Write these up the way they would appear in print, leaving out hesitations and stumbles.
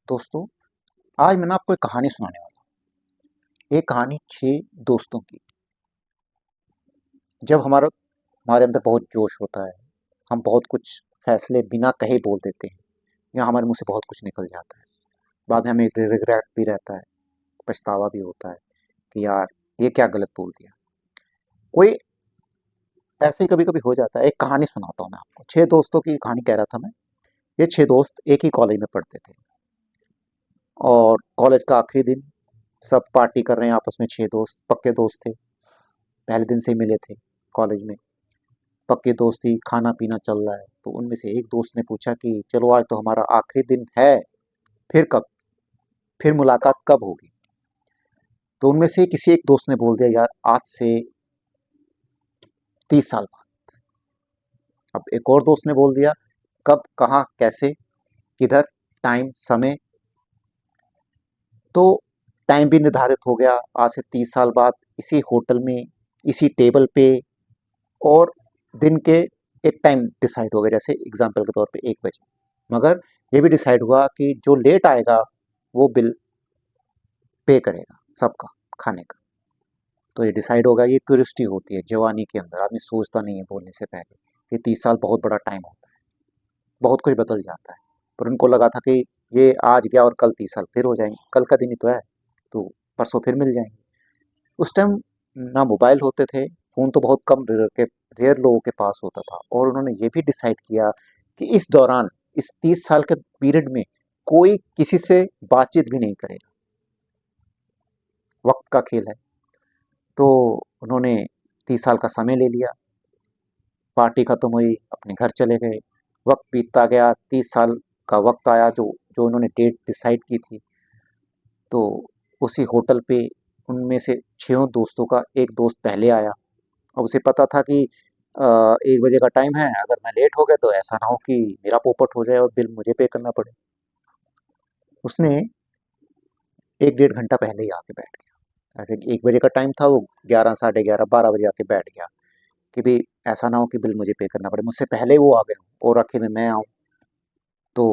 दोस्तों, आज मैं ना आपको एक कहानी सुनाने वाला हूँ। ये कहानी 6 दोस्तों की। जब हमारे अंदर बहुत जोश होता है, हम बहुत कुछ फैसले बिना कहे बोल देते हैं या हमारे मुँह से बहुत कुछ निकल जाता है। बाद में हमें रिग्रेट भी रहता है, पछतावा भी होता है कि यार ये क्या गलत बोल दिया। कोई ऐसे ही कभी-कभी हो जाता है। एक कहानी सुनाता हूँ मैं आपको। 6 दोस्तों की कहानी कह रहा था मैं। ये 6 दोस्त एक ही कॉलेज में पढ़ते थे और कॉलेज का आखिरी दिन, सब पार्टी कर रहे हैं आपस में। 6 दोस्त पक्के दोस्त थे, पहले दिन से ही मिले थे कॉलेज में। पक्की दोस्ती, खाना-पीना चल रहा है, तो उनमें से एक दोस्त ने पूछा कि चलो आज तो हमारा आखिरी दिन है, फिर कब? फिर मुलाकात कब होगी? तो उनमें से किसी एक दोस्त ने बोल दिया यार आज से 30 साल बाद। अब एक और दोस्त ने बोल दिया कब, कहाँ, कैसे, किधर, टाइम, समय। तो टाइम भी निर्धारित हो गया, आज से 30 साल बाद इसी होटल में, इसी टेबल पे, और दिन के एक टाइम डिसाइड हो गया, जैसे एग्जाम्पल के तौर पे 1 बजे। मगर ये भी डिसाइड हुआ कि जो लेट आएगा वो बिल पे करेगा सबका, खाने का। तो ये डिसाइड होगा। ये क्यूरियोसिटी होती है जवानी के अंदर, आदमी सोचता नहीं है बोलने से पहले कि 30 साल बहुत बड़ा टाइम होता है, बहुत कुछ बदल जाता है। पर उनको लगा था कि ये आज गया और कल 30 साल फिर हो जाएंगे, कल का दिन ही तो है, तो परसों फिर मिल जाएंगे। उस टाइम ना मोबाइल होते थे, फ़ोन तो बहुत कम रेयर लोगों के पास होता था, और उन्होंने ये भी डिसाइड किया कि इस दौरान, इस 30 साल के पीरियड में कोई किसी से बातचीत भी नहीं करेगा। वक्त का खेल है। तो उन्होंने 30 साल का समय ले लिया, पार्टी खत्म हुई, अपने घर चले गए। वक्त बीतता गया, 30 साल का वक्त आया, जो जो उन्होंने डेट डिसाइड की थी। तो उसी होटल पे उनमें से 6 दोस्तों का एक दोस्त पहले आया। अब उसे पता था कि 1 बजे का टाइम है, अगर मैं लेट हो गया तो ऐसा ना हो कि मेरा पोपट हो जाए और बिल मुझे पे करना पड़े। उसने 1 डेढ़ घंटा पहले ही आके बैठ गया। ऐसे 1 बजे का टाइम था, वो 11, साढ़े 11, 12 बजे आके बैठ गया कि भई ऐसा ना हो कि बिल मुझे पे करना पड़े। मुझसे पहले वो आ गए हों और आखिर में मैं आऊँ। तो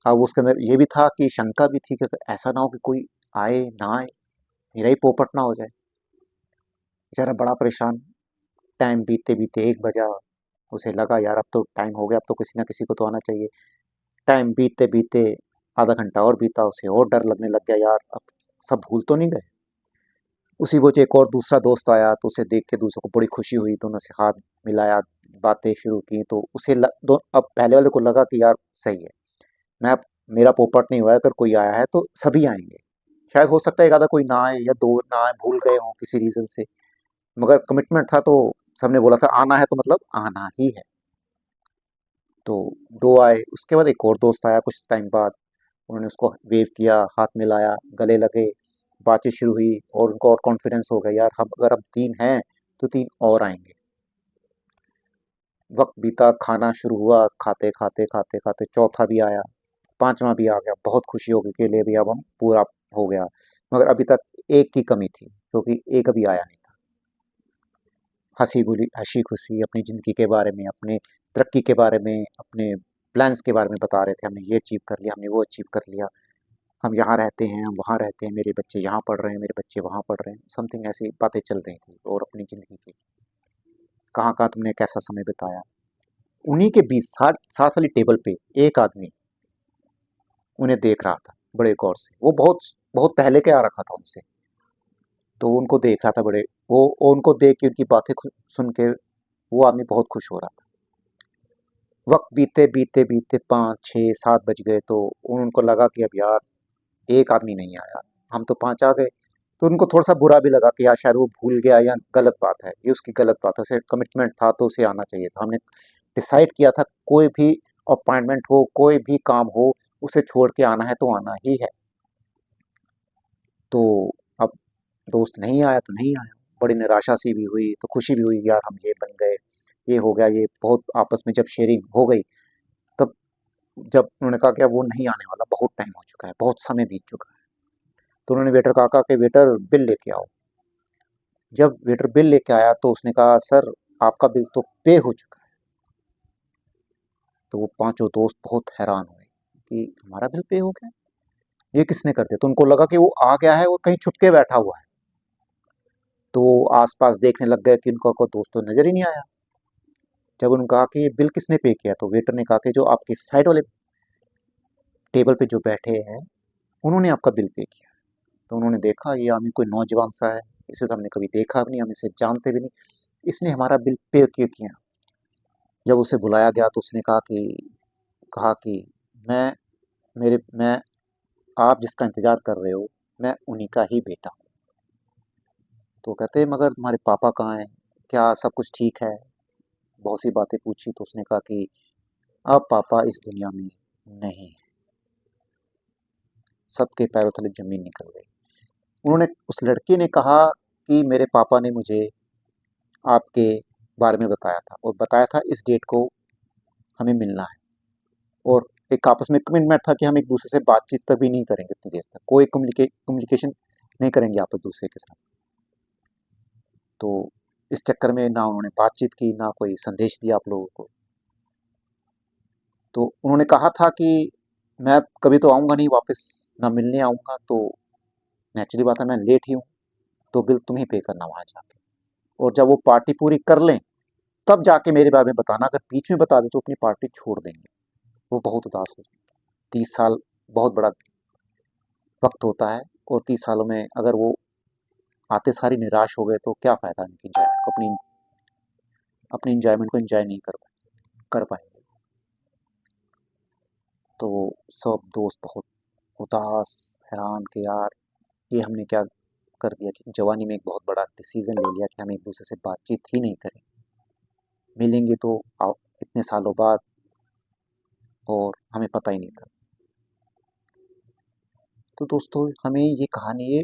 अब उसके अंदर ये भी था कि शंका भी थी कि ऐसा ना हो कि कोई आए, ना आए, मेरा ही पोपट ना हो जाए। बेचारा बड़ा परेशान। टाइम बीतते-बीतते 1 बजा। उसे लगा यार अब तो टाइम हो गया, अब तो किसी ना किसी को तो आना चाहिए। टाइम बीतते-बीतते आधा घंटा और बीता, उसे और डर लगने लग गया यार अब सब भूल तो नहीं गए। उसी बीच एक और दूसरा दोस्त आया, तो उसे देख के दूसरों को बड़ी खुशी हुई, दोनों से हाथ मिलाया, बातें शुरू की। तो उसे अब पहले वाले को लगा कि यार सही है, मैं अब, मेरा पोपट नहीं हुआ है, अगर कोई आया है तो सभी आएंगे। शायद हो सकता है एक आधा कोई ना आए या दो ना आए, भूल गए हों किसी रीजन से, मगर कमिटमेंट था तो सबने बोला था आना है तो मतलब आना ही है। तो 2 आए, उसके बाद एक और दोस्त आया कुछ टाइम बाद। उन्होंने उसको वेव किया, हाथ मिलाया, गले लगे, बातचीत शुरू हुई, और उनको और कॉन्फिडेंस हो गया यार हम अगर अब 3 हैं तो 3 और आएँगे। वक़्त बीता, खाना शुरू हुआ, खाते-खाते, खाते-खाते चौथा भी आया, 5वां भी आ गया। बहुत खुशी हो गई कि ले भई अब हम पूरा हो गया। मगर अभी तक एक की कमी थी, क्योंकि एक अभी आया नहीं था। हँसी-खुशी अपनी ज़िंदगी के बारे में, अपने तरक्की के बारे में, अपने प्लान्स के बारे में बता रहे थे, हमने ये अचीव कर लिया, हमने वो अचीव कर लिया। हम यहाँ रहते हैं, हम वहाँ रहते हैं, मेरे बच्चे यहाँ पढ़ रहे हैं, मेरे बच्चे वहाँ पढ़ रहे हैं, समथिंग ऐसी बातें चल रही थी, और अपनी ज़िंदगी की, कहाँ-कहाँ तुमने कैसा समय बिताया। उन्हीं के बीच साथ साथ वाली टेबल पे एक आदमी उन्हें देख रहा था बड़े गौर से। वो बहुत बहुत पहले के आ रखा था उनसे, तो वो उनको देख रहा था बड़े, वो उनको देख के, उनकी बातें सुन के वो आदमी बहुत खुश हो रहा था। वक्त बीतते 5, 6, 7 बज गए, तो उनको लगा कि अब यार एक आदमी नहीं आया, हम तो 5 आ गए। तो उनको थोड़ा-सा बुरा भी लगा कि यार शायद वो भूल गया या गलत बात है, ये उसकी गलत बात है, उसे कमिटमेंट था तो उसे आना चाहिए था। हमने डिसाइड किया था कोई भी अपॉइंटमेंट हो, कोई भी काम हो, उसे छोड़ के आना है तो आना ही है। तो अब दोस्त नहीं आया तो नहीं आया। बड़ी निराशा सी भी हुई, तो खुशी भी हुई यार हम ये बन गए, ये हो गया, ये बहुत आपस में जब शेयरिंग हो गई, तब जब उन्होंने कहा कि अब वो नहीं आने वाला, बहुत टाइम हो चुका है, बहुत समय बीत चुका है। तो उन्होंने वेटर को कहा कि वेटर बिल लेके आओ। जब वेटर बिल लेके आया तो उसने कहा सर आपका बिल तो पे हो चुका है। तो वो पांचों दोस्त बहुत हैरान हुए कि हमारा बिल पे हो गया। ये किसने कर दिया? तो उनको लगा कि वो आ गया है और कहीं छुप के बैठा हुआ है। तो वो आस-पास देखने लग गए कि उनका कोई दोस्त तो नज़र ही नहीं आया। जब उन्होंने कहा कि ये बिल किसने पे किया? तो वेटर ने कहा कि जो आपके साइड वाले टेबल पे जो बैठे हैं, उन्होंने आपका बिल पे किया। तो उन्होंने देखा ये आदमी कोई नौजवान सा है, इसे तो हमने कभी देखा भी नहीं, हम इसे जानते भी नहीं, इसने हमारा बिल पे क्यों किया? जब उसे बुलाया गया तो उसने कहा कि मैं मैं आप जिसका इंतज़ार कर रहे हो, मैं उन्हीं का ही बेटा हूँ। तो कहते हैं मगर तुम्हारे पापा कहाँ हैं? क्या सब कुछ ठीक है? बहुत सी बातें पूछी तो उसने कहा कि अब पापा इस दुनिया में नहीं हैं, सबके पैरों तले ज़मीन निकल गई। उन्होंने उस लड़के ने कहा कि मेरे पापा ने मुझे आपके बारे में बताया था और बताया था इस डेट को हमें मिलना है, और एक आपस में कमिटमेंट था कि हम एक-दूसरे से बातचीत कभी नहीं करेंगे इतनी देर तक, कोई कम्युनिकेशन नहीं करेंगे आपस-दूसरे के साथ। तो इस चक्कर में ना उन्होंने बातचीत की, ना कोई संदेश दिया आप लोगों को। तो उन्होंने कहा था कि मैं कभी तो आऊँगा नहीं वापस, ना मिलने आऊँगा, तो नेचुरली बात है मैं लेट ही हूँ, तो बिल तुम ही पे करना वहाँ जाके। और जब वो पार्टी पूरी कर लें, तब जाके मेरे बारे में बताना, अगर बीच में बता दें तो अपनी पार्टी छोड़ देंगे। वो बहुत उदास हो जाएँगे। 30 साल बहुत बड़ा वक़्त होता है, और 30 सालों में अगर वो आते सार ही निराश हो गए तो क्या फ़ायदा उनकी एन्जॉयमेंट को, अपनी एन्जॉयमेंट को एन्जॉय नहीं कर पाएँगे। तो सब दोस्त बहुत उदास, हैरान कि यार ये हमने क्या कर दिया कि जवानी में एक बहुत बड़ा डिसीज़न ले लिया कि हम एक-दूसरे से बातचीत ही नहीं करें। मिलेंगे तो इतने सालों बाद, और हमें पता ही नहीं था। तो दोस्तों हमें ये कहानी ये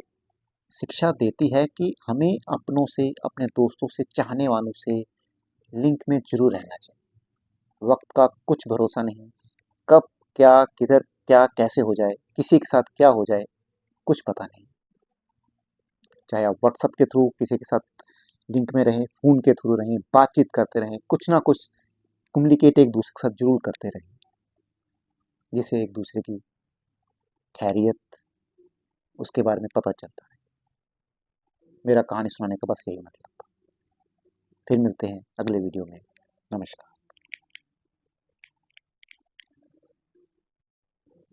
शिक्षा देती है कि हमें अपनों से, अपने दोस्तों से, चाहने वालों से लिंक में ज़रूर रहना चाहिए। वक़्त का कुछ भरोसा नहीं, कब, क्या, किधर, क्या, कैसे हो जाए, किसी के साथ क्या हो जाए, कुछ पता नहीं। चाहे आप व्हाट्सएप के थ्रू किसी के साथ लिंक में रहें, फ़ोन के थ्रू रहें, बातचीत करते रहें, कुछ ना कुछ कम्युनिकेट एक-दूसरे के साथ ज़रूर करते रहें, जिससे एक-दूसरे की खैरियत, उसके बारे में पता चलता है। मेरा कहानी सुनाने का बस यही मतलब था। फिर मिलते हैं अगले वीडियो में। नमस्कार।